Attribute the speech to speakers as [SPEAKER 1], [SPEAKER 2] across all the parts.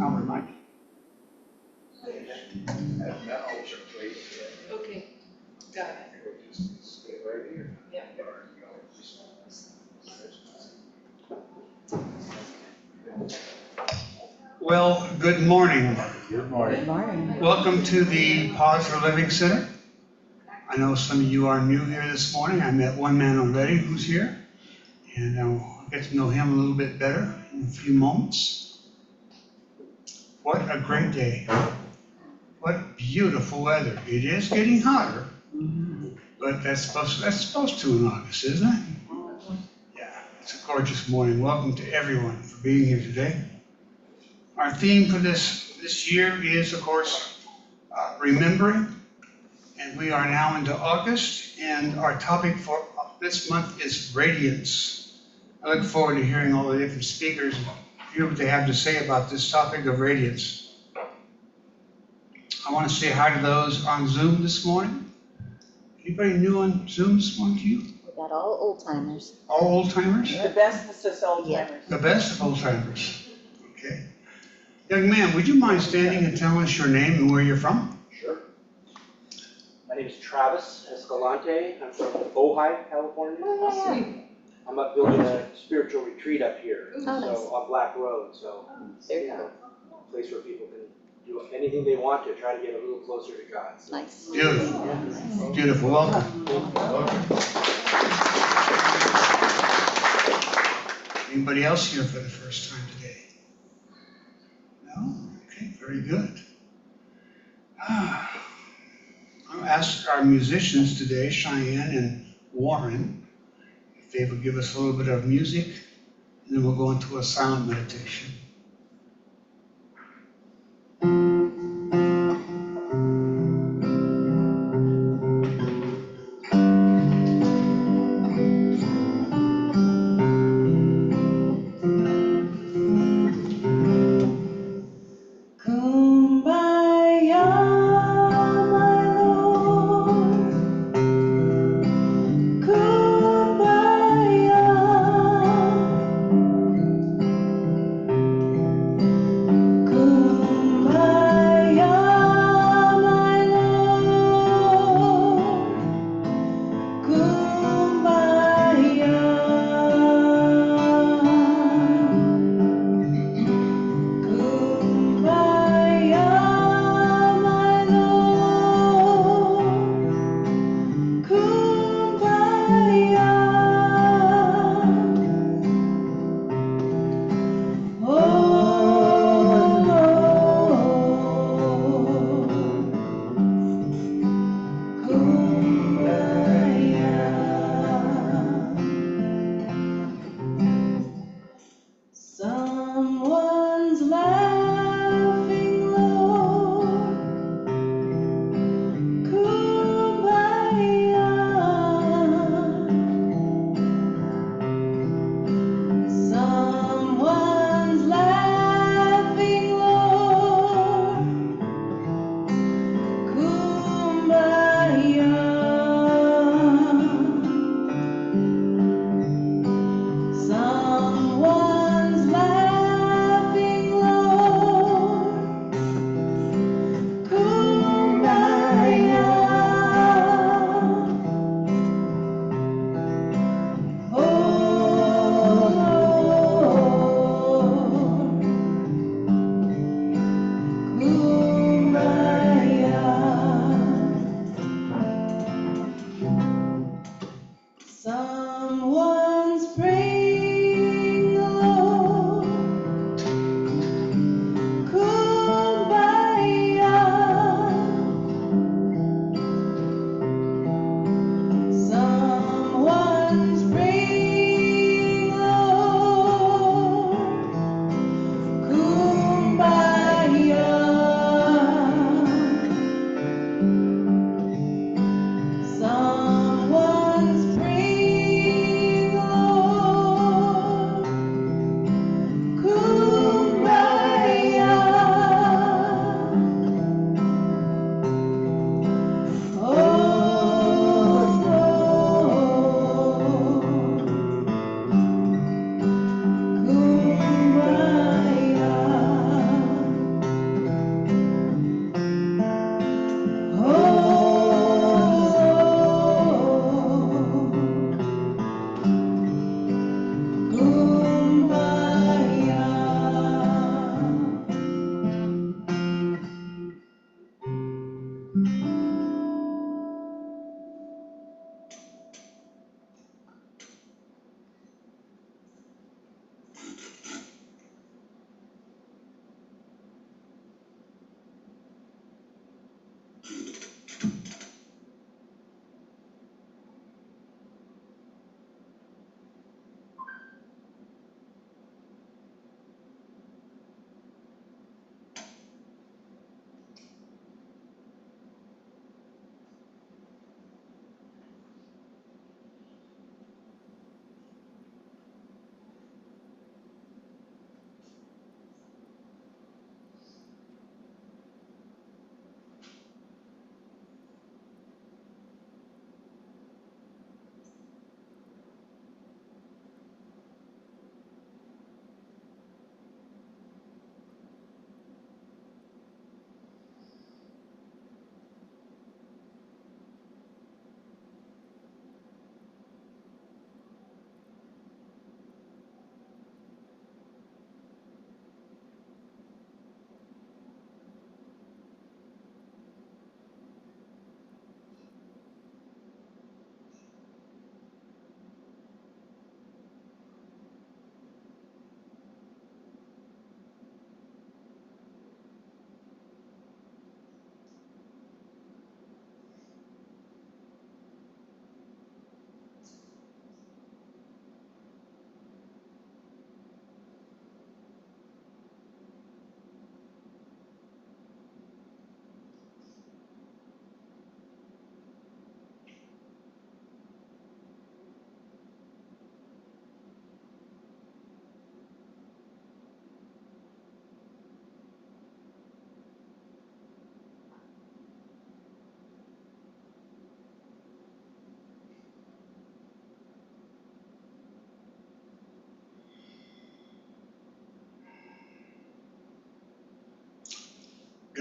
[SPEAKER 1] Our mic.
[SPEAKER 2] Okay, got it. Yeah.
[SPEAKER 1] Well, good morning.
[SPEAKER 3] Good morning.
[SPEAKER 4] Good morning.
[SPEAKER 1] Welcome to the Pause for Living Center. I know some of you are new here this morning. I met one man already who's here, and I'll get to know him a little bit better in a few moments. What a great day. What beautiful weather. It is getting hotter, but that's supposed to in August, isn't it? Yeah, it's a gorgeous morning. Welcome to everyone for being here today. Our theme for this year is, of course, remembering, and we are now into August, and our topic for this month is Radiance. I look forward to hearing all the different speakers hear what they have to say about this topic of radiance. I want to say hi to those on Zoom this morning. Anybody new on Zoom this morning to you?
[SPEAKER 4] We got all old timers.
[SPEAKER 1] All old timers?
[SPEAKER 2] The bestest old timers.
[SPEAKER 1] The best of old timers. Okay. Young man, would you mind standing and telling us your name and where you're from?
[SPEAKER 5] Sure. My name is Travis Escalante. I'm from Ojai, California.
[SPEAKER 4] Oh, yeah.
[SPEAKER 5] I'm up building a spiritual retreat up here,
[SPEAKER 4] Oh, nice.
[SPEAKER 5] so on Black Road. So
[SPEAKER 4] Very
[SPEAKER 5] yeah,
[SPEAKER 4] cool.
[SPEAKER 5] a place where people can do anything they want to try to get a little closer to God. So,
[SPEAKER 4] Nice.
[SPEAKER 1] Beautiful.
[SPEAKER 5] yeah.
[SPEAKER 1] Beautiful. Welcome. Anybody else here for the first time today? No? Okay, very good. I'll ask our musicians today, Cheyenne and Warren, if they would give us a little bit of music, and then we'll go into a silent meditation.
[SPEAKER 6] Someone's laughing low.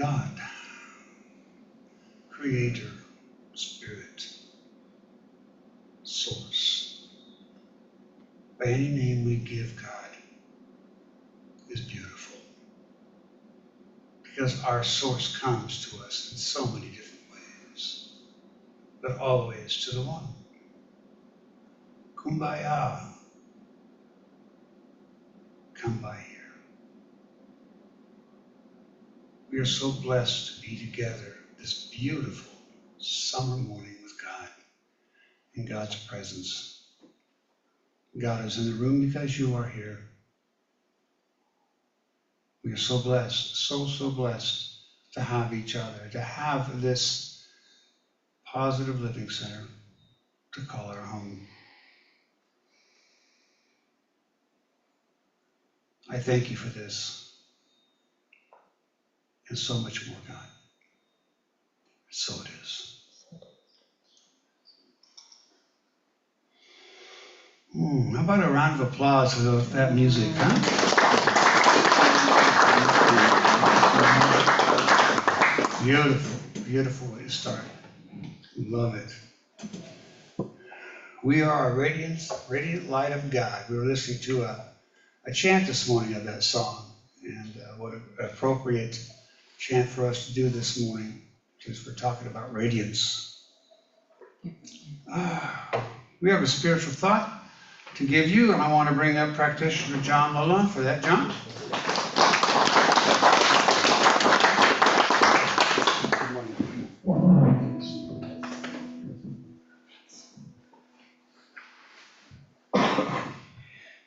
[SPEAKER 1] God, Creator, Spirit, Source, by any name we give God, is beautiful. Because our source comes to us in so many different ways, but always to the one. Kumbaya. Come by here. We are so blessed to be together this beautiful summer morning with God, in God's presence. God is in the room because you are here. We are so blessed, so blessed to have each other, to have this positive living center to call our home. I thank you for this and so much more, God. So it is. How about a round of applause for that music, huh? Beautiful, beautiful way to start. Love it. We are a radiant light of God. We were listening to a chant this morning of that song, and what an appropriate chant for us to do this morning, because we're talking about radiance. We have a spiritual thought to give you, and I want to bring up Practitioner John LaLonde for that. John?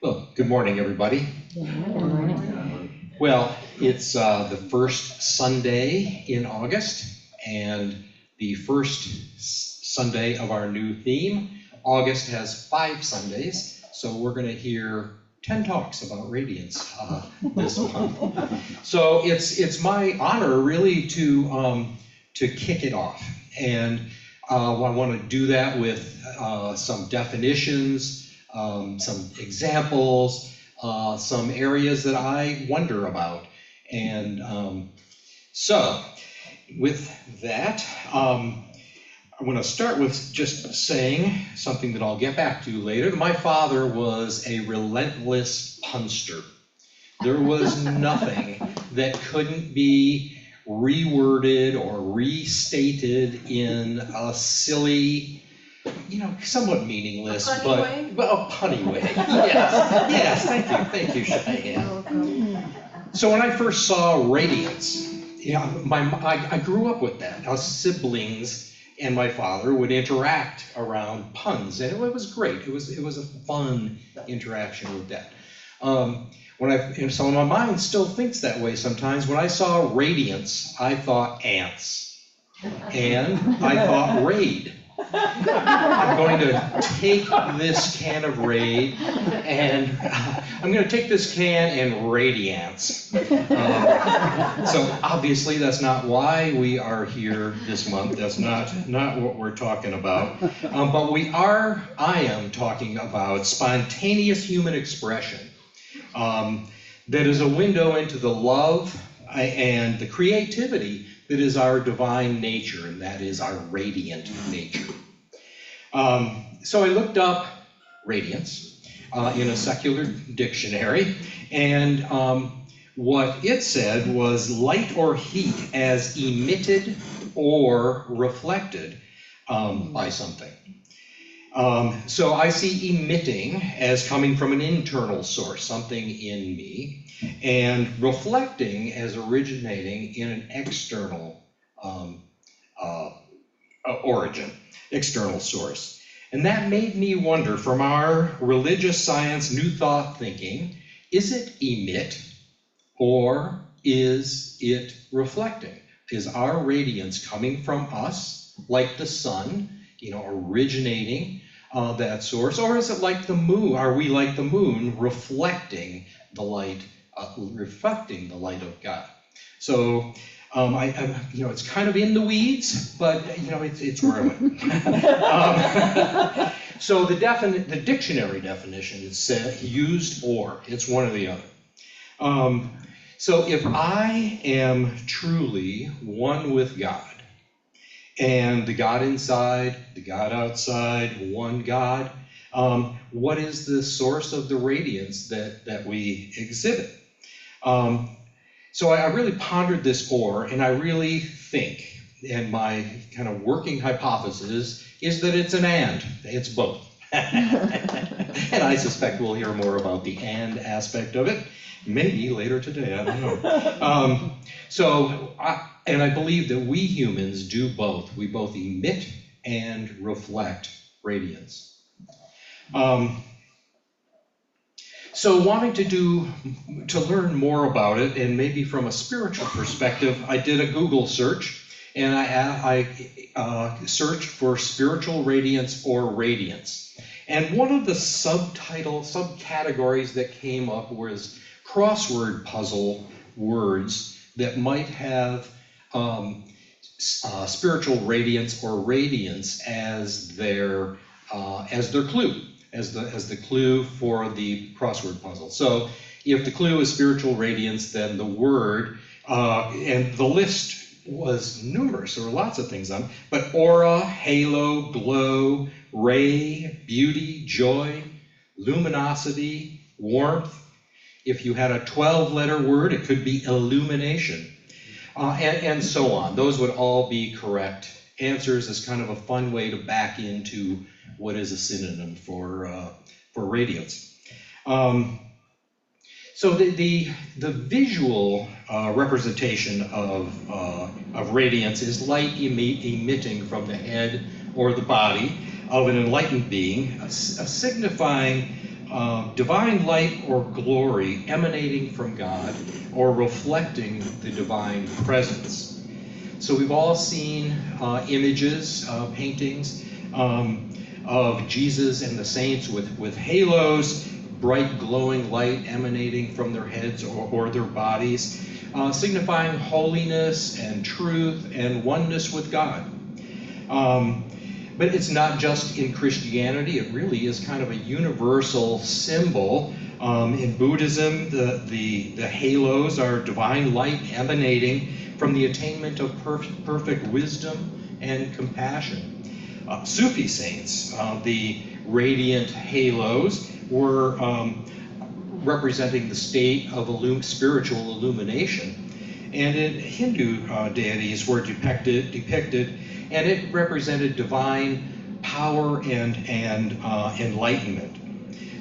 [SPEAKER 3] Well, good morning, everybody. Well, it's the first Sunday in August, and the first Sunday of our new theme. August has 5 Sundays, so we're going to hear 10 talks about Radiance this month. So it's my honor really to kick it off, and I want to do that with some definitions, some examples, some areas that I wonder about. And so with that, I'm going to start with just saying something that I'll get back to later. My father was a relentless punster. There was nothing that couldn't be reworded or restated in a silly, somewhat meaningless, but a punny way. Yes, thank you, Cheyenne. So when I first saw Radiance, I grew up with that. Our siblings and my father would interact around puns, and it was great. It was a fun interaction with that. And so my mind still thinks that way sometimes. When I saw Radiance, I thought ants, and I thought raid. I'm going to take this can of Raid, and I'm going to take this can and Radiance. So obviously that's not why we are here this month. That's not what we're talking about. But I am talking about spontaneous human expression that is a window into the love and the creativity that is our divine nature, and that is our radiant nature. So I looked up radiance in a secular dictionary, and what it said was light or heat as emitted or reflected by something. So I see emitting as coming from an internal source, something in me, and reflecting as originating in an external origin, external source. And that made me wonder, from our religious science, new thought thinking, is it emit or is it reflecting? Is our radiance coming from us, like the sun, originating that source, or is it like the moon? Are we like the moon, reflecting the light of God? So it's kind of in the weeds, but it's where I went. So the dictionary definition, it said used or, it's one or the other. So if I am truly one with God, and the God inside, the God outside, one God, what is the source of the radiance that we exhibit? So I really pondered this more, and I really think, and my kind of working hypothesis is that it's an and, it's both. And I suspect we'll hear more about the and aspect of it, maybe later today, I don't know. And I believe that we humans do both. We both emit and reflect radiance. So wanting to learn more about it, and maybe from a spiritual perspective, I did a Google search, and I searched for spiritual radiance or radiance. And one of the subcategories that came up was crossword puzzle words that might have spiritual radiance or radiance as their clue, as the clue for the crossword puzzle. So if the clue is spiritual radiance, then the word, and the list was numerous, there were lots of things on, but aura, halo, glow, ray, beauty, joy, luminosity, warmth. If you had a 12-letter word, it could be illumination, and so on. Those would all be correct answers as kind of a fun way to back into what is a synonym for radiance. So the visual representation of radiance is light emitting from the head or the body of an enlightened being, signifying divine light or glory emanating from God or reflecting the divine presence. So we've all seen images, paintings of Jesus and the saints with halos, bright glowing light emanating from their heads or their bodies, signifying holiness and truth and oneness with God. But it's not just in Christianity, it really is kind of a universal symbol. In Buddhism, the halos are divine light emanating from the attainment of perfect wisdom and compassion. Sufi saints, the radiant halos, were representing the state of spiritual illumination. And in Hindu deities were depicted, and it represented divine power and enlightenment.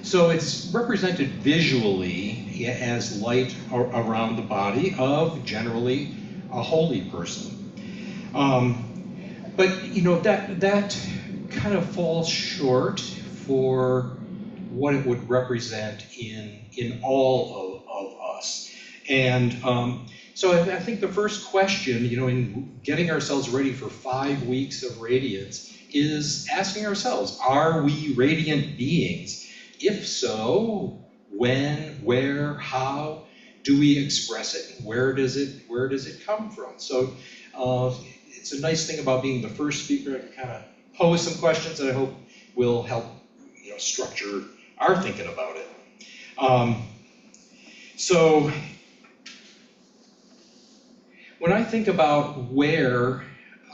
[SPEAKER 3] So it's represented visually as light around the body of generally a holy person. But you know that kind of falls short for what it would represent in all of us. And so I think the first question, you know, in getting ourselves ready for 5 weeks of radiance is asking ourselves, are we radiant beings? If so, when, where, how do we express it? Where does it come from? So it's a nice thing about being the first speaker. I can kind of pose some questions that I hope will help, you know, structure our thinking about it. So when I think about where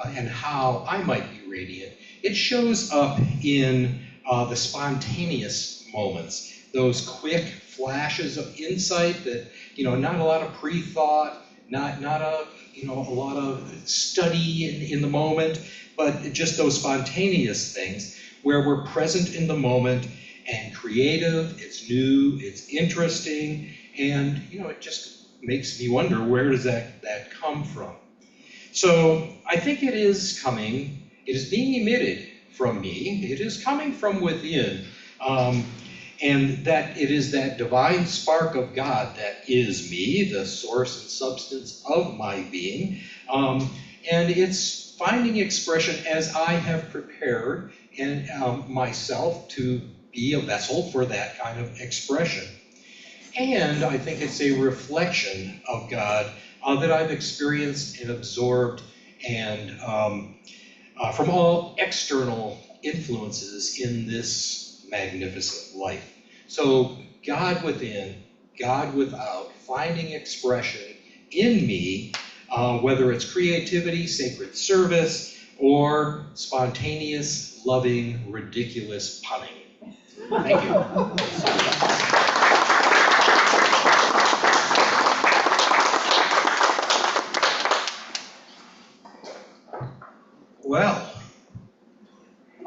[SPEAKER 3] and how I might be radiant, it shows up in the spontaneous moments, those quick flashes of insight that, you know, not a lot of pre-thought, not a, you know, a lot of study in the moment, but just those spontaneous things where we're present in the moment and creative, it's new, it's interesting, and, you know, it just makes me wonder, where does that come from? So I think it is being emitted from me, it is coming from within, and that it is that divine spark of God that is me, the source and substance of my being, and it's finding expression as I have prepared and myself to be a vessel for that kind of expression. And I think it's a reflection of God that I've experienced and absorbed, and from all external influences in this magnificent life. So God within God without finding expression in me, whether it's creativity, sacred service, or spontaneous, loving, ridiculous punning. Thank you.
[SPEAKER 1] Well,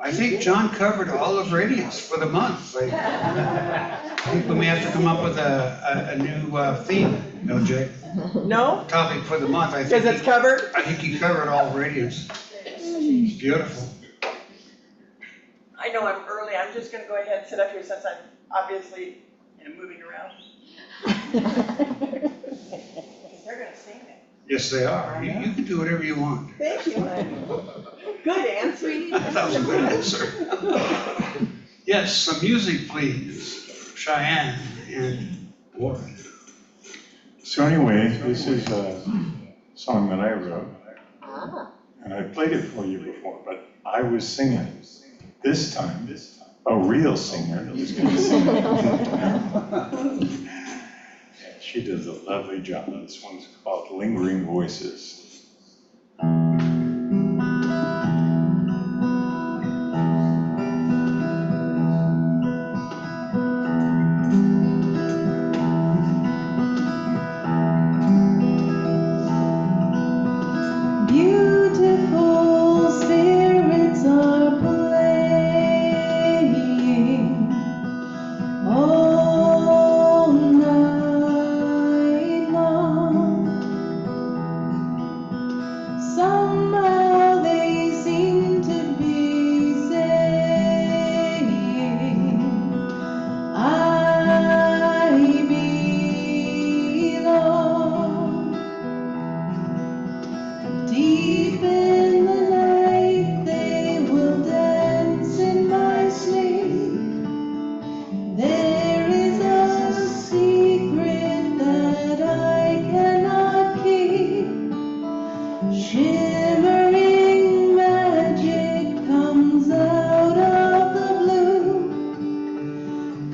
[SPEAKER 1] I think John covered all of Radiance for the month. I think we may have to come up with a new theme, no, Jay?
[SPEAKER 2] No,
[SPEAKER 1] Topic for the month.
[SPEAKER 2] because it's covered.
[SPEAKER 1] I think he covered all of Radiance. It's beautiful.
[SPEAKER 2] I know I'm early, I'm just gonna go ahead and sit up here since I'm obviously, moving around. Because they're gonna sing it.
[SPEAKER 1] Yes, they are. You can do whatever you want.
[SPEAKER 2] Thank you. Good answer.
[SPEAKER 1] That was a good answer. Yes, some music, please. Cheyenne and Warren.
[SPEAKER 6] So anyway, this is a song that I wrote,
[SPEAKER 4] Ah,
[SPEAKER 6] and I played it for you before, but I was singing. This time, a real singer is going to sing it. And she does a lovely job. This one's called Lingering Voices.
[SPEAKER 7] Beautiful spirits are playing all night long. Somehow they seem to be saying, I belong. Deep in the night they will dance in my sleep. There is a secret that I cannot keep. Shimmering magic comes out of the blue,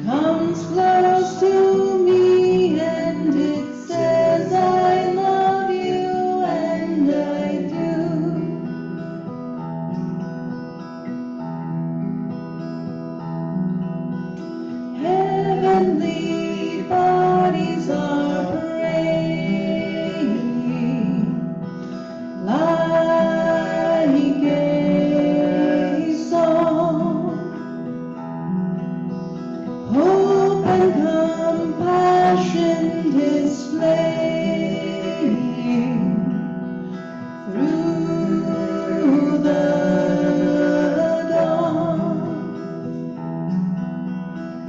[SPEAKER 7] comes close to me and it says I love you, and I do. Heavenly bodies are praying like a song. Hope and compassion displaying through the dawn.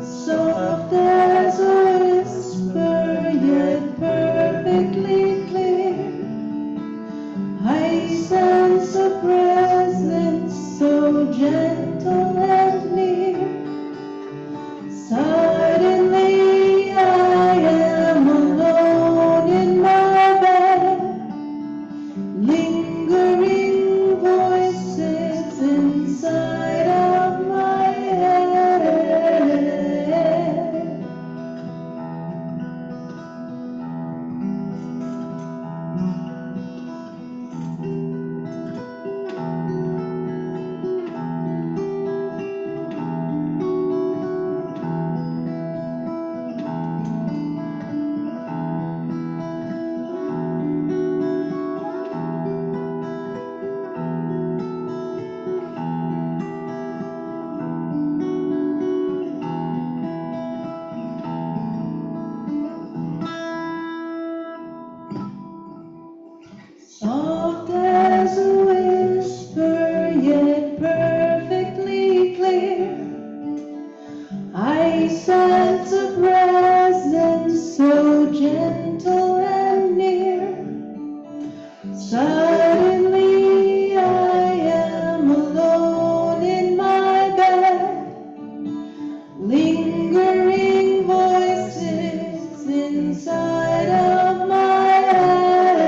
[SPEAKER 7] Soft as a whisper, yet perfectly clear. I sense a presence so gentle and near. Suddenly I am alone in my bed. Lingering voices inside of my head. Soft as a whisper, yet perfectly clear. I sense a presence so gentle and near. Suddenly I am alone in my bed. Lingering voices inside of my head.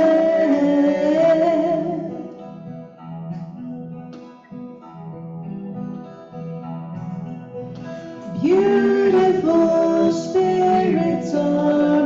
[SPEAKER 7] Beautiful spirits are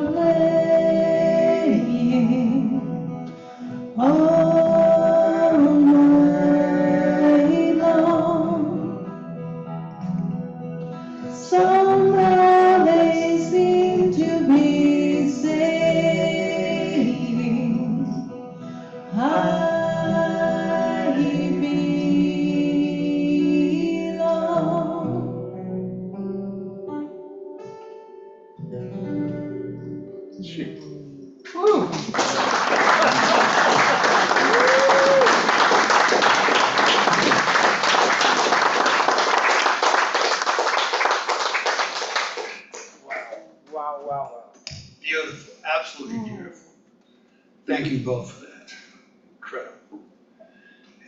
[SPEAKER 1] Thank you both for that.
[SPEAKER 2] Incredible.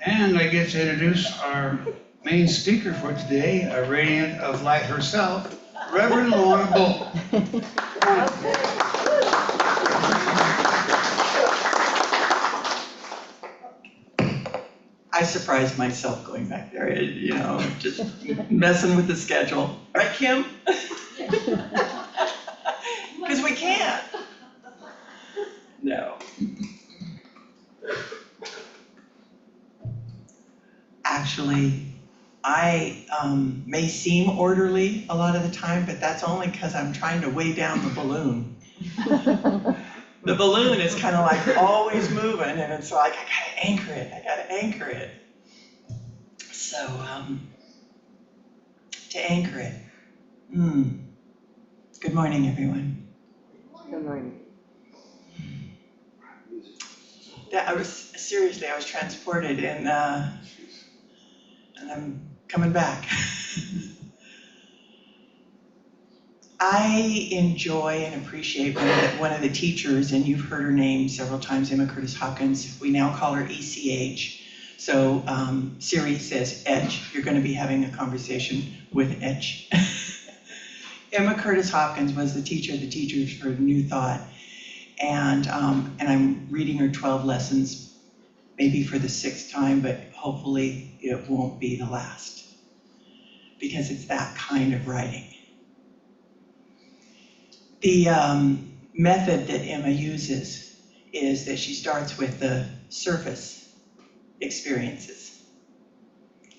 [SPEAKER 1] And I get to introduce our main speaker for today, a radiant of light herself, Reverend LaLonde Bull.
[SPEAKER 2] I surprised myself going back there, just messing with the schedule. Right, Kim? Because we can't. No. Actually, I may seem orderly a lot of the time, but that's only because I'm trying to weigh down the balloon. The balloon is kind of like always moving, and it's like, I gotta anchor it. So, to anchor it. Good morning, everyone.
[SPEAKER 4] Good morning.
[SPEAKER 2] I was transported, and I'm coming back. I enjoy and appreciate one of the teachers, and you've heard her name several times, Emma Curtis Hopkins. We now call her ECH. So Siri says Etch. You're going to be having a conversation with Etch. Emma Curtis Hopkins was the teacher of the Teachers for New Thought. And I'm reading her 12 lessons, maybe for the 6th time, but hopefully it won't be the last, because it's that kind of writing. The method that Emma uses is that she starts with the surface experiences,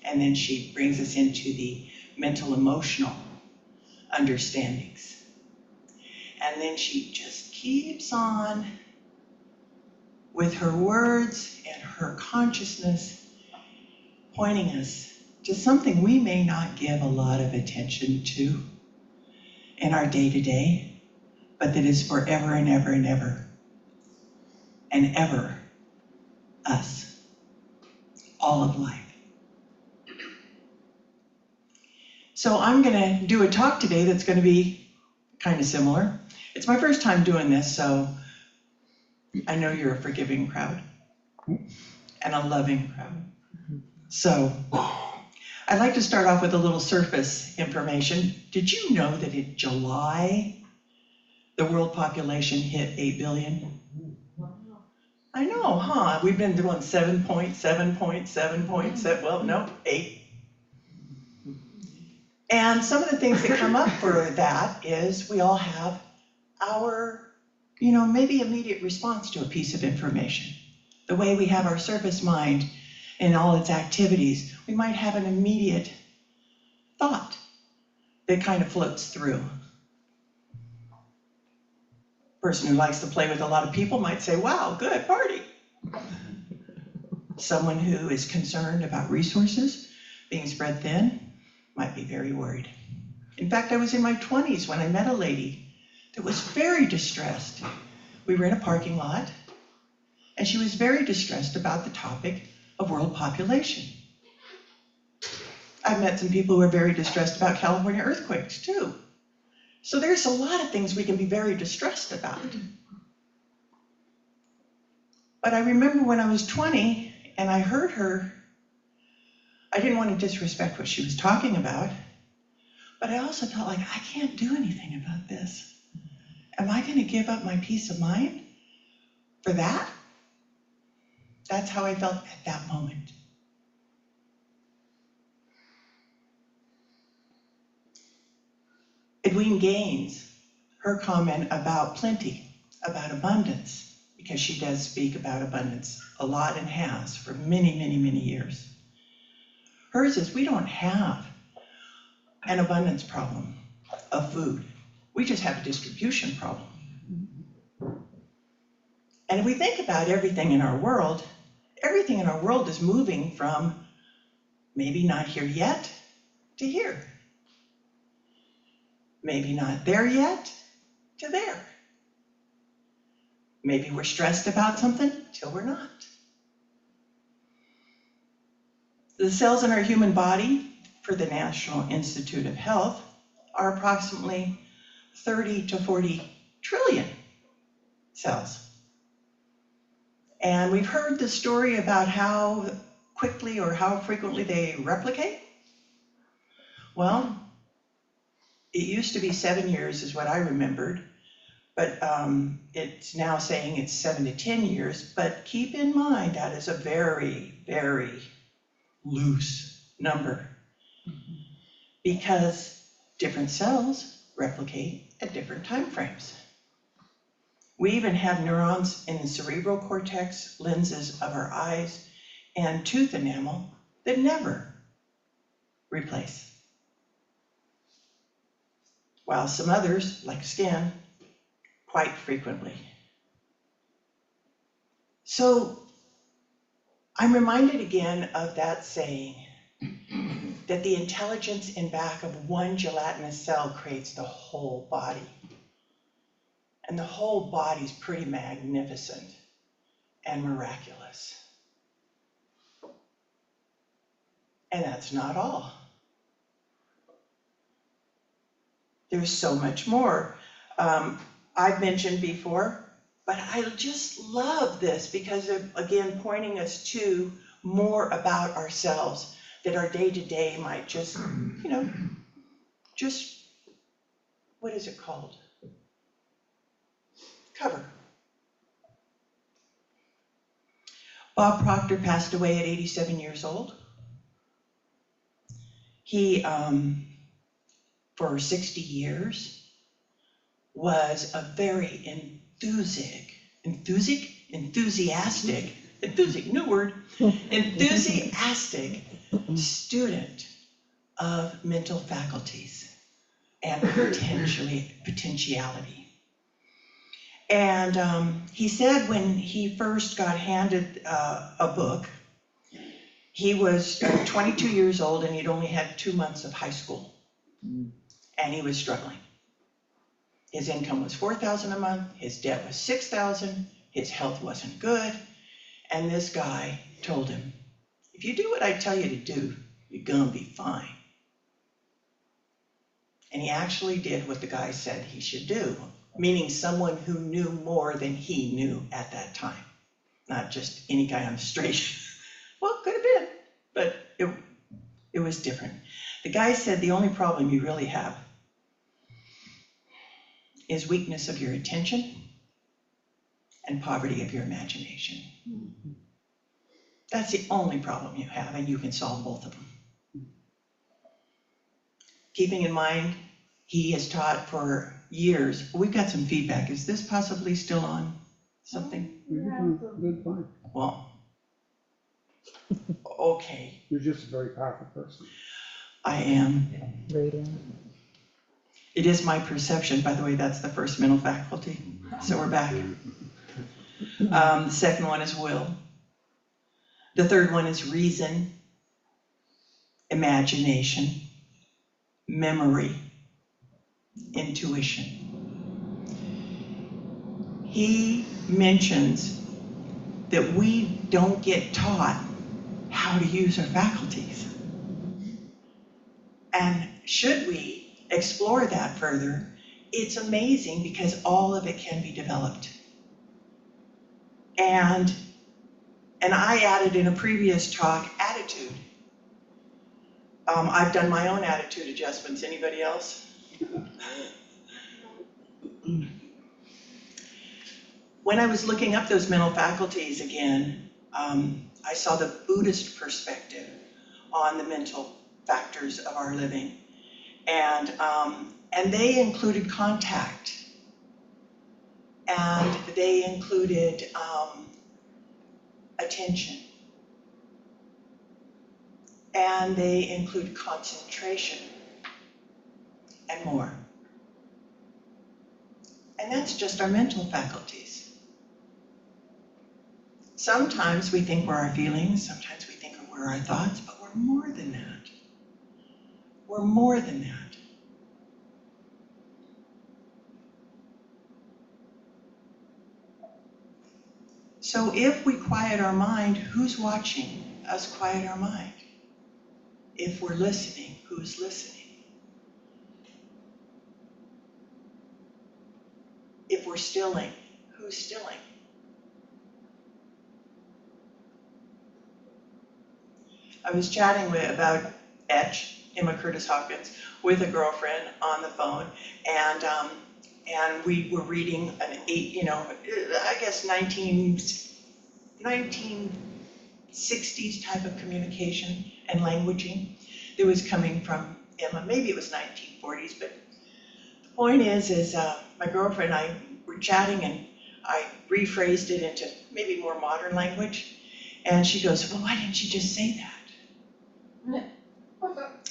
[SPEAKER 2] and then she brings us into the mental emotional understandings. And then she just keeps on with her words and her consciousness, pointing us to something we may not give a lot of attention to in our day-to-day, but that is forever and ever and ever and ever us, all of life. So I'm going to do a talk today that's going to be kind of similar. It's my first time doing this, so I know you're a forgiving crowd and a loving crowd. So I'd like to start off with a little surface information. Did you know that in July, the world population hit 8 billion? I know, huh? We've been doing 7.7, well, no, 8. And some of the things that come up for that is we all have our, maybe immediate response to a piece of information. The way we have our surface mind and all its activities, we might have an immediate thought that kind of floats through. Person who likes to play with a lot of people might say, wow, good party. Someone who is concerned about resources being spread thin might be very worried. In fact, I was in my 20s when I met a lady that was very distressed. We were in a parking lot, and she was very distressed about the topic of world population. I've met some people who are very distressed about California earthquakes, too. So there's a lot of things we can be very distressed about. But I remember when I was 20 and I heard her, I didn't want to disrespect what she was talking about, but I also felt like I can't do anything about this. Am I going to give up my peace of mind for that? That's how I felt at that moment. Edwene Gaines, her comment about plenty, about abundance, because she does speak about abundance a lot and has for many, many, many years. Hers is we don't have an abundance problem of food. We just have a distribution problem. And if we think about everything in our world is moving from maybe not here yet to here. Maybe not there yet to there. Maybe we're stressed about something till we're not. The cells in our human body, for the National Institute of Health, are approximately 30 to 40 trillion cells. And we've heard the story about how quickly or how frequently they replicate. Well, it used to be 7 years is what I remembered, but it's now saying it's 7 to 10 years. But keep in mind that is a very, very loose number because different cells replicate at different time frames. We even have neurons in the cerebral cortex, lenses of our eyes, and tooth enamel that never replace. While some others, like skin, quite frequently. So I'm reminded again of that saying that the intelligence in back of one gelatinous cell creates the whole body. And the whole body's pretty magnificent and miraculous. And that's not all. There's so much more. I've mentioned before, but I just love this because of, again, pointing us to more about ourselves that our day-to-day might just, what is it called? Cover. Bob Proctor passed away at 87 years old. He, for 60 years, was a very enthusiastic, new word, enthusiastic student of mental faculties and potentiality. And he said when he first got handed a book, he was 22 years old and he'd only had 2 months of high school. And he was struggling. His income was $4,000 a month, his debt was $6,000, his health wasn't good, and this guy told him, if you do what I tell you to do, you're gonna be fine. And he actually did what the guy said he should do, meaning someone who knew more than he knew at that time, not just any guy on the street. Well, could have been, but it was different. The guy said the only problem you really have is weakness of your attention and poverty of your imagination. That's the only problem you have, and you can solve both of them. Keeping in mind, he has taught for years. We've got some feedback. Is this possibly still on something?
[SPEAKER 8] Good, fine.
[SPEAKER 2] Well, okay,
[SPEAKER 8] You're just a very powerful person.
[SPEAKER 2] I am.
[SPEAKER 4] Radiant.
[SPEAKER 2] It is my perception, by the way, that's the first mental faculty. So we're back. The second one is will. The third one is reason, imagination, memory, intuition. He mentions that we don't get taught how to use our faculties. And should we explore that further, it's amazing because all of it can be developed. And I added in a previous talk, attitude. I've done my own attitude adjustments. Anybody else? When I was looking up those mental faculties again, I saw the Buddhist perspective on the mental factors of our living. And they included contact. And they included attention. And they include concentration and more. And that's just our mental faculties. Sometimes we think we're our feelings, sometimes we think we're our thoughts, but we're more than that. We're more than that. So if we quiet our mind, who's watching us quiet our mind? If we're listening, who's listening? If we're stilling, who's stilling? I was chatting about Etch, Emma Curtis Hawkins, with a girlfriend on the phone, and we were reading I guess 1960s type of communication and languaging that was coming from Emma. Maybe it was 1940s, but the point is my girlfriend and I were chatting, and I rephrased it into maybe more modern language, and she goes, well, why didn't you just say that?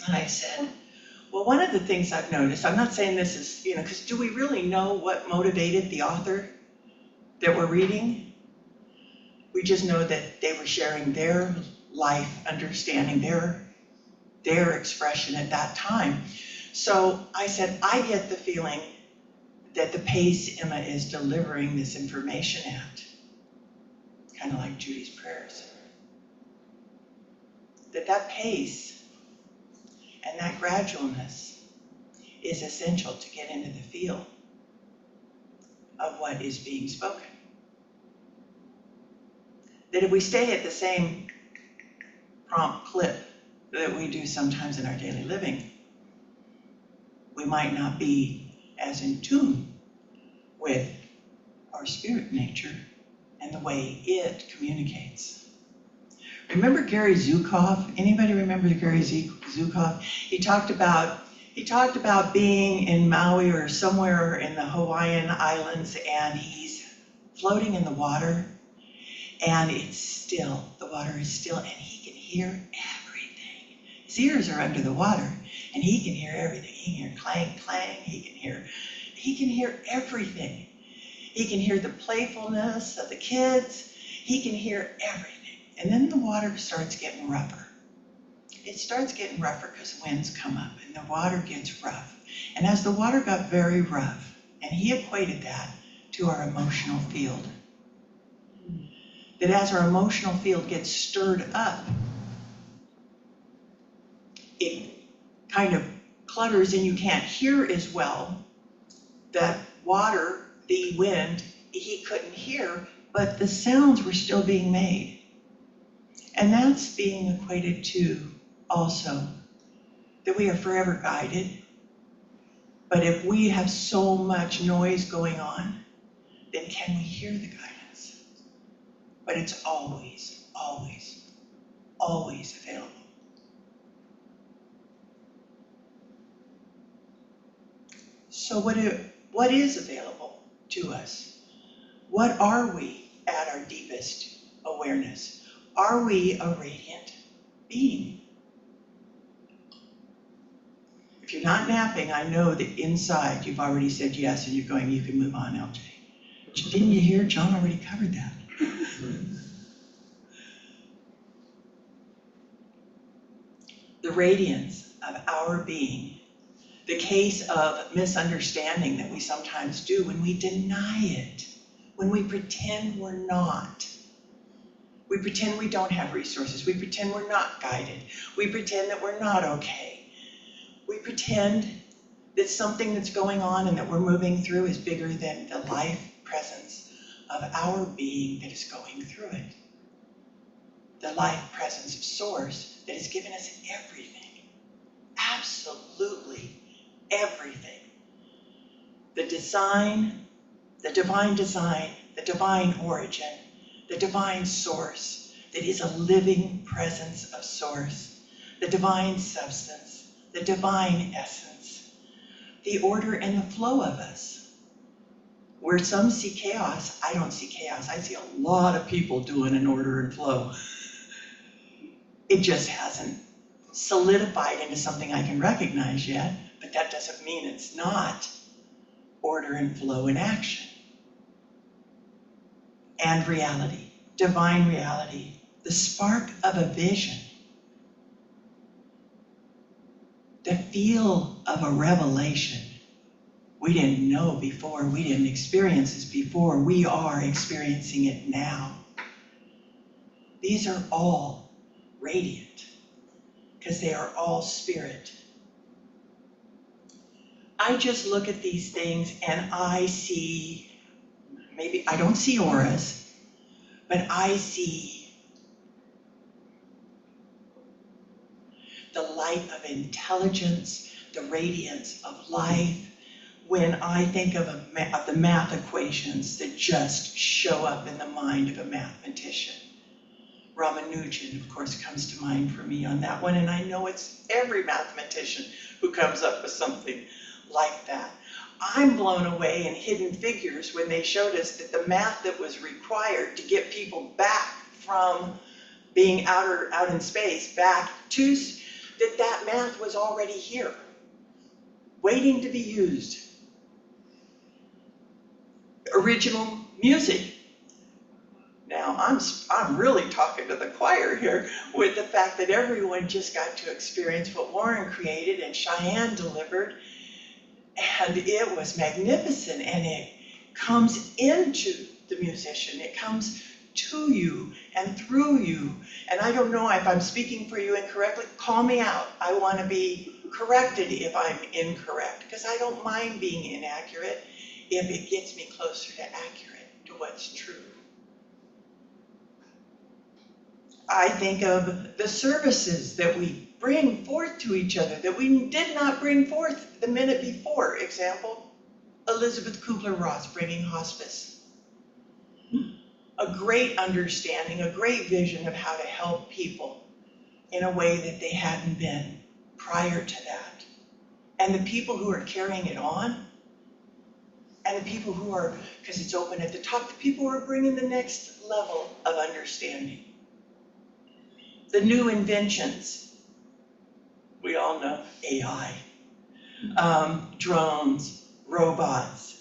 [SPEAKER 2] And I said, well, one of the things I've noticed, I'm not saying this is, because do we really know what motivated the author that we're reading? We just know that they were sharing their life, understanding their expression at that time. So I said, I get the feeling that the pace Emma is delivering this information at, kind of like Judy's prayers, that pace and that gradualness is essential to get into the feel of what is being spoken. That if we stay at the same prompt clip that we do sometimes in our daily living, we might not be as in tune with our spirit nature and the way it communicates. Remember Gary Zukov? Anybody remember Gary Zukov? He talked about being in Maui or somewhere in the Hawaiian Islands, and he's floating in the water, and it's still, the water is still, and he can hear everything. His ears are under the water, and he can hear everything. He can hear clang, clang. He can hear everything. He can hear the playfulness of the kids. He can hear everything. And then the water starts getting rougher. It starts getting rougher because winds come up and the water gets rough. And as the water got very rough, and he equated that to our emotional field, that as our emotional field gets stirred up, it kind of clutters and you can't hear as well. That water, the wind, he couldn't hear, but the sounds were still being made. And that's being equated to also that we are forever guided. But if we have so much noise going on, then can we hear the guidance? But it's always, always, always available. So what is available to us? What are we at our deepest awareness? Are we a radiant being? If you're not napping, I know that inside you've already said yes and you're going, you can move on, LJ. Didn't you hear? John already covered that. The radiance of our being, the case of misunderstanding that we sometimes do when we deny it, when we pretend we're not. We pretend we don't have resources. We pretend we're not guided. We pretend that we're not okay. We pretend that something that's going on and that we're moving through is bigger than the life presence of our being that is going through it. The life presence of Source that has given us everything. Absolutely everything. The design, the divine design, the divine origin, the divine source that is a living presence of Source, the divine substance, the divine essence, the order and the flow of us. Where some see chaos, I don't see chaos. I see a lot of people doing an order and flow. It just hasn't solidified into something I can recognize yet, but that doesn't mean it's not order and flow in action. And reality, divine reality, the spark of a vision, the feel of a revelation. We didn't know before, we didn't experience this before, we are experiencing it now. These are all radiant, because they are all spirit. I just look at these things and I see, maybe I don't see auras, but I see light of intelligence, the radiance of life, when I think of the math equations that just show up in the mind of a mathematician. Ramanujan, of course, comes to mind for me on that one, and I know it's every mathematician who comes up with something like that. I'm blown away in Hidden Figures when they showed us that the math that was required to get people back from being out in space, back to, that math was already here, waiting to be used. Original music. Now, I'm really talking to the choir here with the fact that everyone just got to experience what Warren created and Cheyenne delivered, and it was magnificent, and it comes into the musician. It comes to you and through you. And I don't know if I'm speaking for you incorrectly. Call me out. I want to be corrected if I'm incorrect, because I don't mind being inaccurate if it gets me closer to accurate, to what's true. I think of the services that we bring forth to each other that we did not bring forth the minute before. Example, Elizabeth Kubler-Ross bringing hospice. A great understanding, a great vision of how to help people in a way that they hadn't been prior to that. And the people who are carrying it on, and the people who are, because it's open at the top, the people who are bringing the next level of understanding. The new inventions, we all know AI, drones, robots,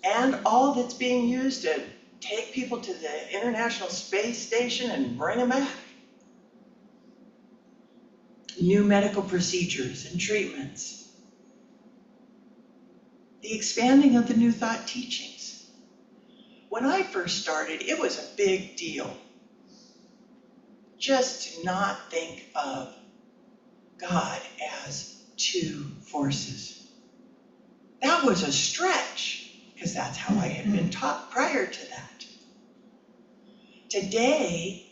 [SPEAKER 2] and all that's being used to take people to the International Space Station and bring them back. New medical procedures and treatments. The expanding of the New Thought teachings. When I first started, it was a big deal just to not think of God as two forces. That was a stretch, because that's how I had been taught prior to that. Today,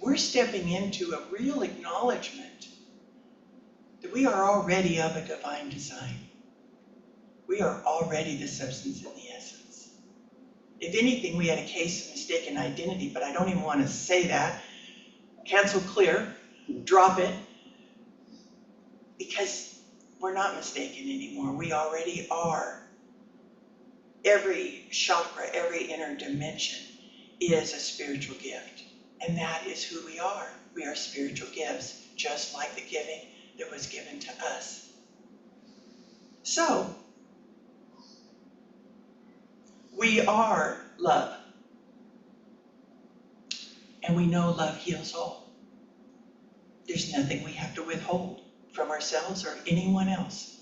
[SPEAKER 2] we're stepping into a real acknowledgement that we are already of a divine design. We are already the substance and the essence. If anything, we had a case of mistaken identity, but I don't even want to say that. Cancel clear, drop it, because we're not mistaken anymore. We already are. Every chakra, every inner dimension is a spiritual gift, and that is who we are. We are spiritual gifts, just like the giving that was given to us. So, we are love. And we know love heals all. There's nothing we have to withhold from ourselves or anyone else.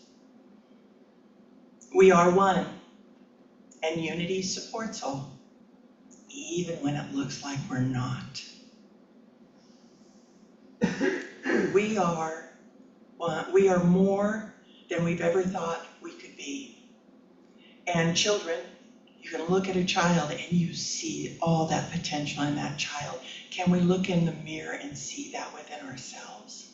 [SPEAKER 2] We are one, and unity supports all, even when it looks like we're not. We are one. We are more than we've ever thought we could be. And children, you can look at a child and you see all that potential in that child. Can we look in the mirror and see that within ourselves?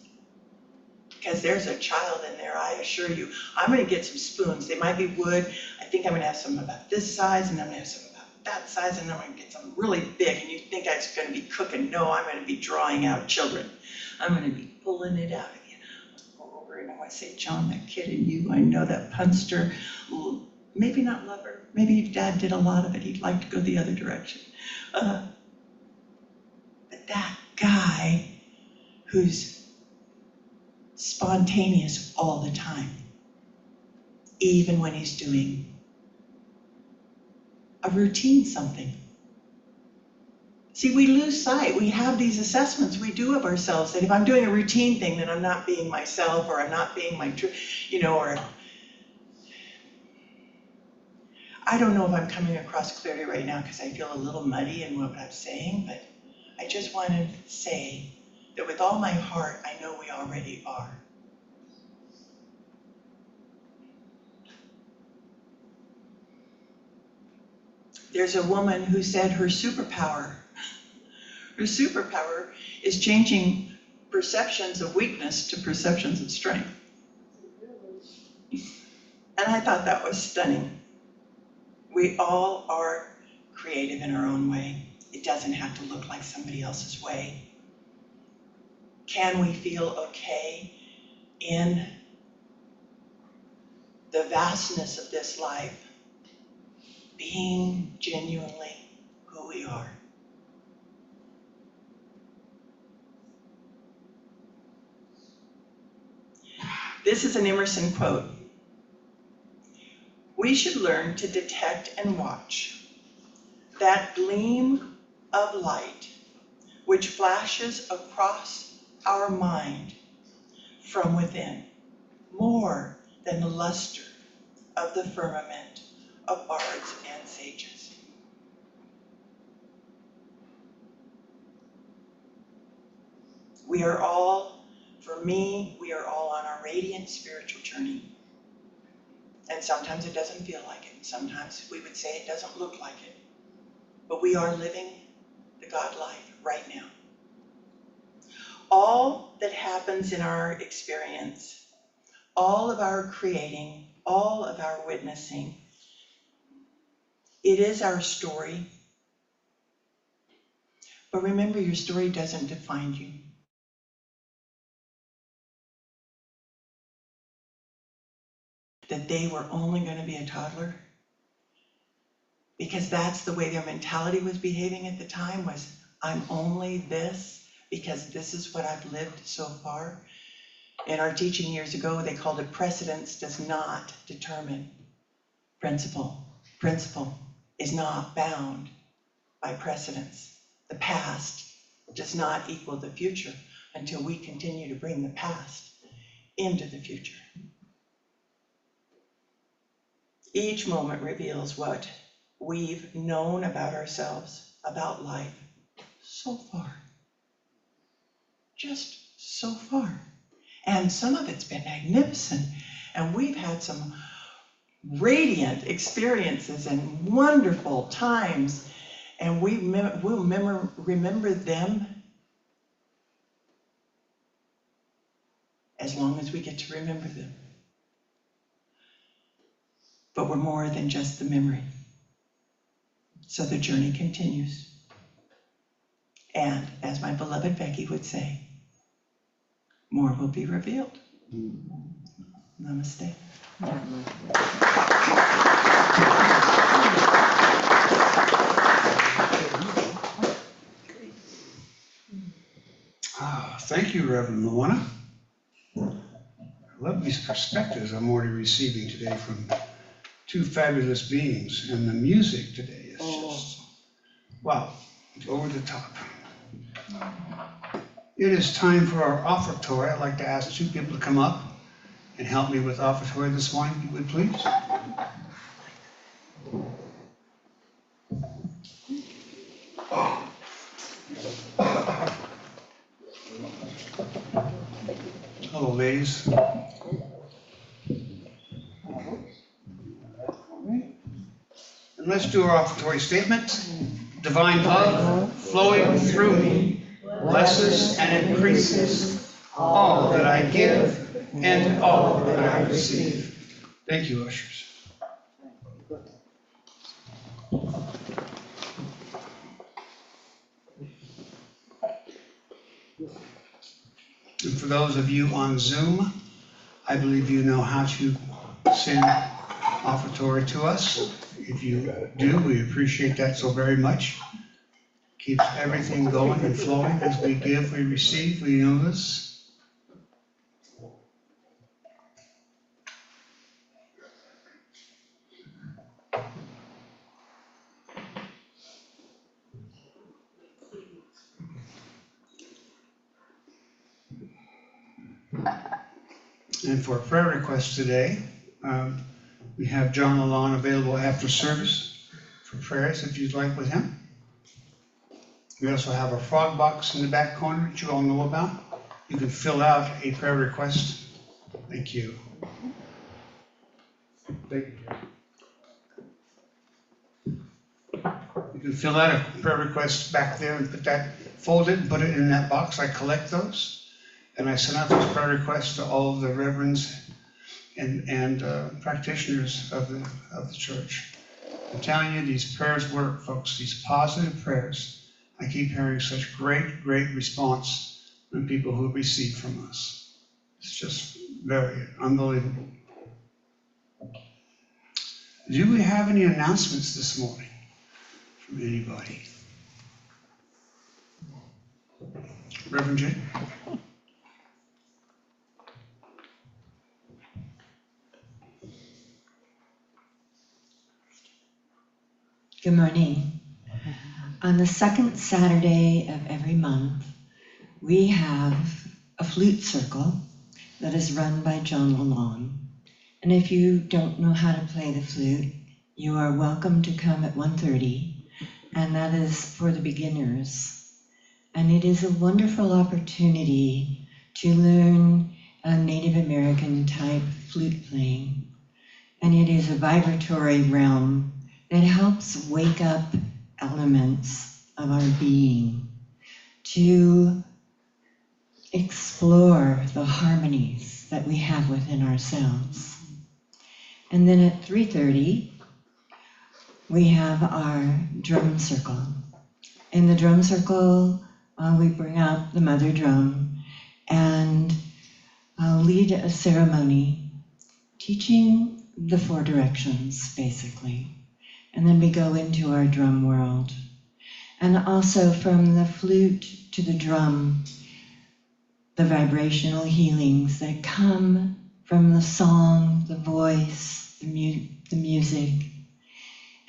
[SPEAKER 2] Because there's a child in there, I assure you. I'm going to get some spoons. They might be wood. I think I'm going to have some about this size, and I'm going to have some about that size, and I'm going to get some really big. And you think I'm going to be cooking. No, I'm going to be drawing out children. I'm going to be pulling it out of you. I'll go over and I say, John, that kid in you, I know that punster. Maybe not lover. Maybe if Dad did a lot of it, he'd like to go the other direction. But that guy who's spontaneous all the time, even when he's doing a routine something. See, we lose sight. We have these assessments we do of ourselves that if I'm doing a routine thing, then I'm not being myself, or I'm not being my true, or I don't know if I'm coming across clearly right now because I feel a little muddy in what I'm saying, but I just want to say that with all my heart, I know we already are. There's a woman who said her superpower is changing perceptions of weakness to perceptions of strength. And I thought that was stunning. We all are creative in our own way. It doesn't have to look like somebody else's way. Can we feel okay in the vastness of this life, being genuinely who we are? This is an Emerson quote. We should learn to detect and watch that gleam of light which flashes across our mind from within, more than the luster of the firmament of bards and sages. We are all, for me, we are all on our radiant spiritual journey. And sometimes it doesn't feel like it. Sometimes we would say it doesn't look like it. But we are living the God life right now. All that happens in our experience, all of our creating, all of our witnessing, it is our story. But remember, your story doesn't define you. That they were only going to be a toddler, because that's the way their mentality was behaving at the time, was I'm only this because this is what I've lived so far. In our teaching years ago, they called it precedence does not determine principle. Principle is not bound by precedence. The past does not equal the future until we continue to bring the past into the future. Each moment reveals what we've known about ourselves, about life, so far. Just so far. And some of it's been magnificent. And we've had some radiant experiences and wonderful times. And we'll remember them as long as we get to remember them. But we're more than just the memory. So the journey continues. And as my beloved Becky would say, more will be revealed. Namaste.
[SPEAKER 1] Thank you, Reverend Luana. I love these perspectives I'm already receiving today from two fabulous beings, and the music today is just, wow, over the top. It is time for our offertory. I'd like to ask two people to come up and help me with offertory this morning, if you would please. Hello, ladies. And let's do our offertory statement. Divine love flowing through me blesses and increases all that I give and all that I receive. Thank you, ushers. And for those of you on Zoom, I believe you know how to send offertory to us. If you do, we appreciate that so very much. Keeps everything going and flowing. As we give, we receive. We know this. And for prayer requests today, we have John LaLonde available after service for prayers if you'd like with him. We also have a frog box in the back corner that you all know about. You can fill out a prayer request. Thank you. You can fill out a prayer request back there and fold it and put it in that box. I collect those. And I sent out those prayer requests to all of the reverends and practitioners of the church. I'm telling you, these prayers work, folks, these positive prayers. I keep hearing such great response from people who receive from us. It's just very unbelievable. Do we have any announcements this morning from anybody? Reverend Jay?
[SPEAKER 9] Good morning. On the second Saturday of every month, we have a flute circle that is run by John LaLonde. And if you don't know how to play the flute, you are welcome to come at 1:30, and that is for the beginners. And it is a wonderful opportunity to learn a Native American type flute playing. And it is a vibratory realm that helps wake up elements of our being to explore the harmonies that we have within ourselves. And then at 3:30, we have our drum circle. In the drum circle, we bring out the mother drum and lead a ceremony teaching the 4 directions, basically. And then we go into our drum world. And also from the flute to the drum, the vibrational healings that come from the song, the voice, the music,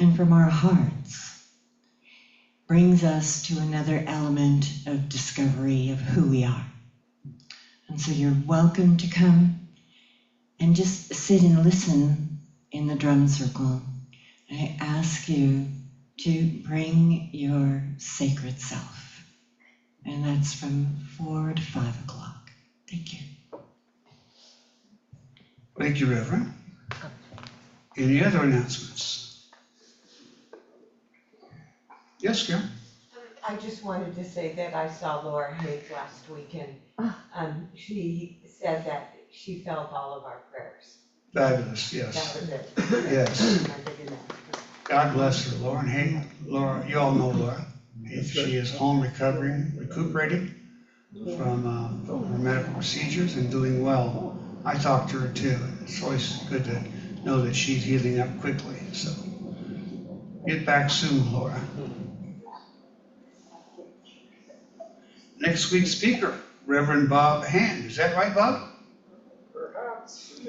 [SPEAKER 9] and from our hearts, brings us to another element of discovery of who we are. And so you're welcome to come and just sit and listen in the drum circle. I ask you to bring your sacred self. And that's from 4 to 5 o'clock. Thank you.
[SPEAKER 1] Thank you, Reverend. Any other announcements? Yes, Karen?
[SPEAKER 10] I just wanted to say that I saw Laura Hayes last weekend. She said that she felt all of our prayers.
[SPEAKER 1] Fabulous,
[SPEAKER 10] That
[SPEAKER 1] yes.
[SPEAKER 10] was it.
[SPEAKER 1] Yes.
[SPEAKER 10] I didn't know.
[SPEAKER 1] God bless her, Lauren. Hey, Laura, you all know Laura. She is home recuperating from her medical procedures and doing well. I talked to her too. It's always good to know that she's healing up quickly. So get back soon, Laura. Next week's speaker, Reverend Bob Hand. Is that right, Bob?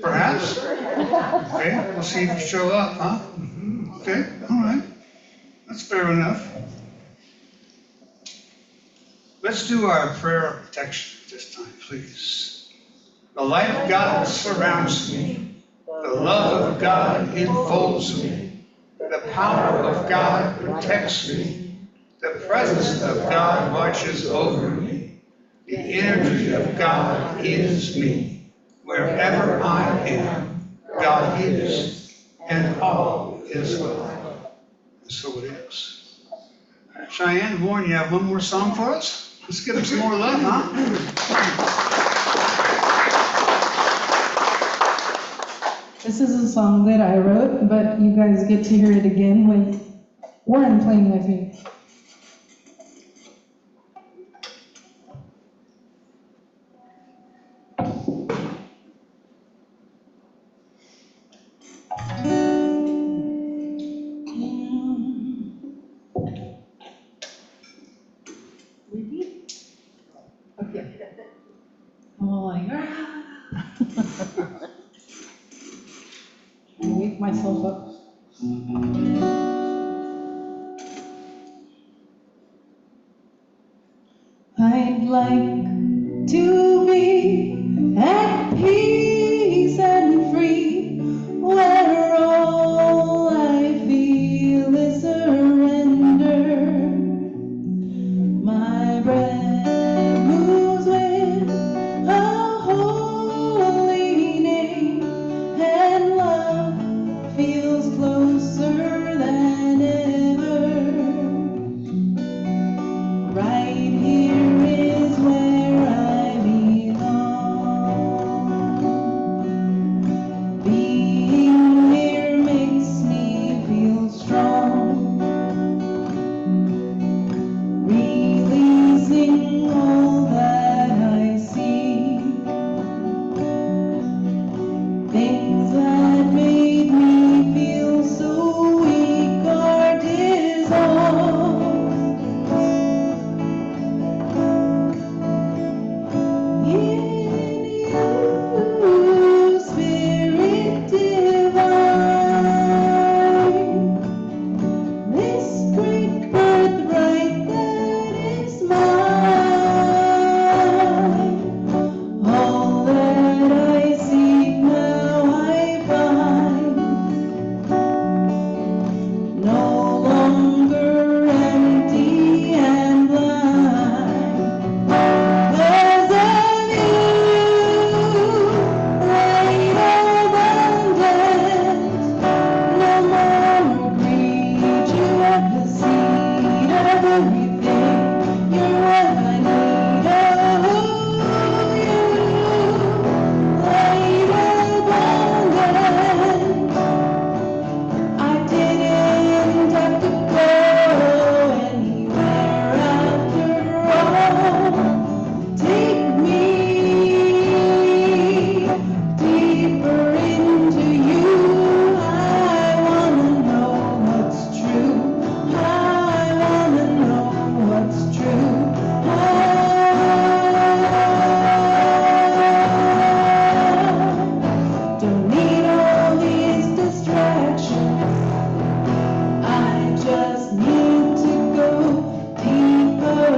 [SPEAKER 1] Perhaps. Okay, we'll see if you show up, huh? Okay, all right. That's fair enough. Let's do our prayer of protection this time, please. The light of God surrounds me. The love of God enfolds me. The power of God protects me. The presence of God watches over me. The energy of God is me. Wherever I am, God is, and all is well. And so it is. Cheyenne, Warren, you have one more song for us? Let's give them some more love, huh?
[SPEAKER 7] This is a song that I wrote, but you guys get to hear it again with Warren playing with me. Wake myself up. I'd like to be at peace and free, where all I feel is surrender. My breath moves with a holy name, and love feels closer than ever. Right here is where I belong. everything. You're what I need. Oh, you, light abundant. I didn't have to go anywhere after all. Take me deeper into you. I wanna know what's true. I wanna know what's true. I don't need all these distractions. I just need to go deeper.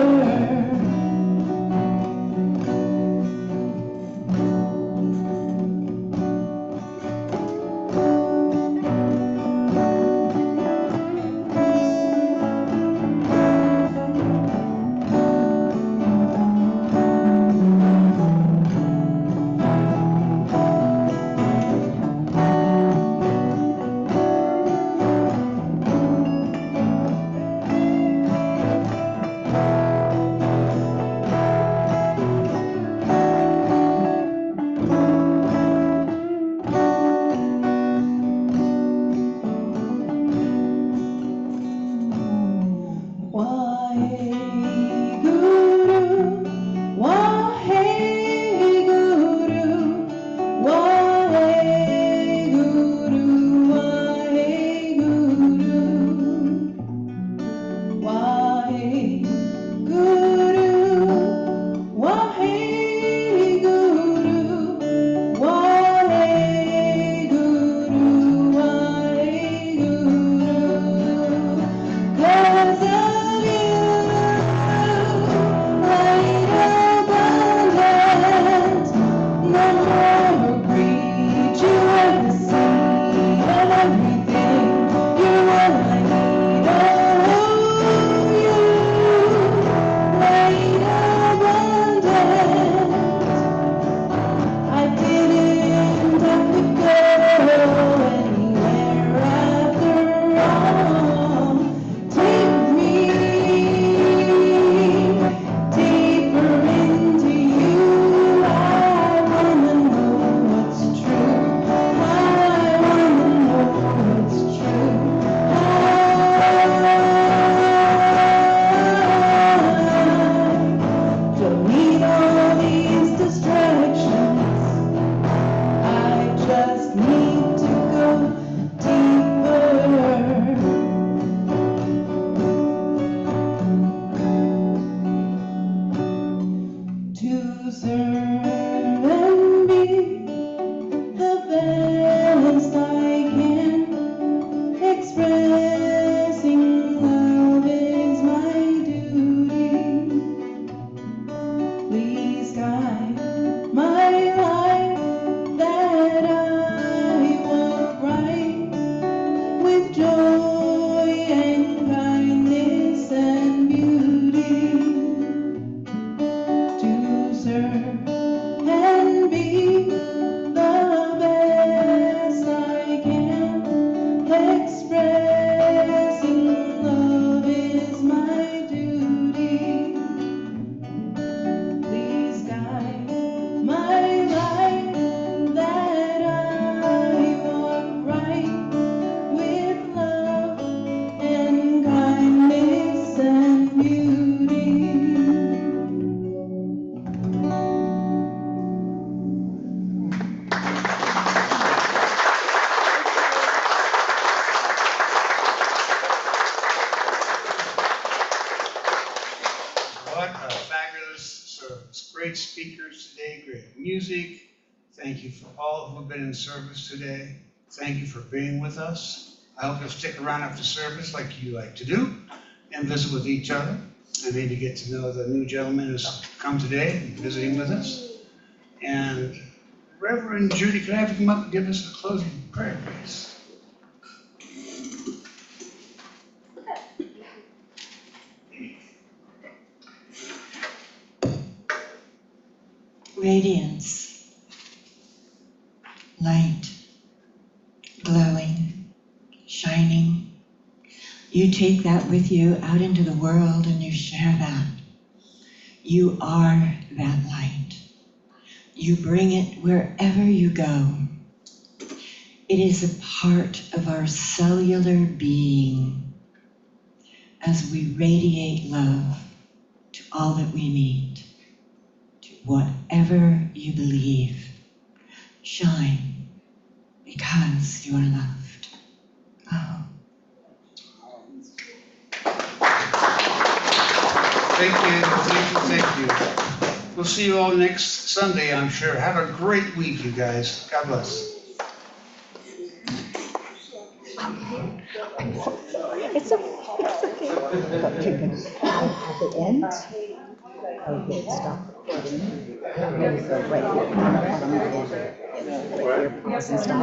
[SPEAKER 1] Great speakers today, great music. Thank you for all who have been in service today. Thank you for being with us. I hope you'll stick around after service like you like to do and visit with each other and maybe get to know the new gentleman who's come today visiting with us. And Reverend Judy, could I have you come up and give us a closing prayer, please?
[SPEAKER 9] Radiance, light, glowing, shining. You take that with you out into the world and you share that. You are that light. You bring it wherever you go. It is a part of our cellular being as we radiate love to all that we meet, to whatever you believe. Shine because you are loved. Oh.
[SPEAKER 1] Thank you. We'll see you all next Sunday, I'm sure. Have a great week, you guys. God bless.
[SPEAKER 4] It's okay. But you can, at the end, okay, stop recording. There you go, right here. Right here, pause and stop.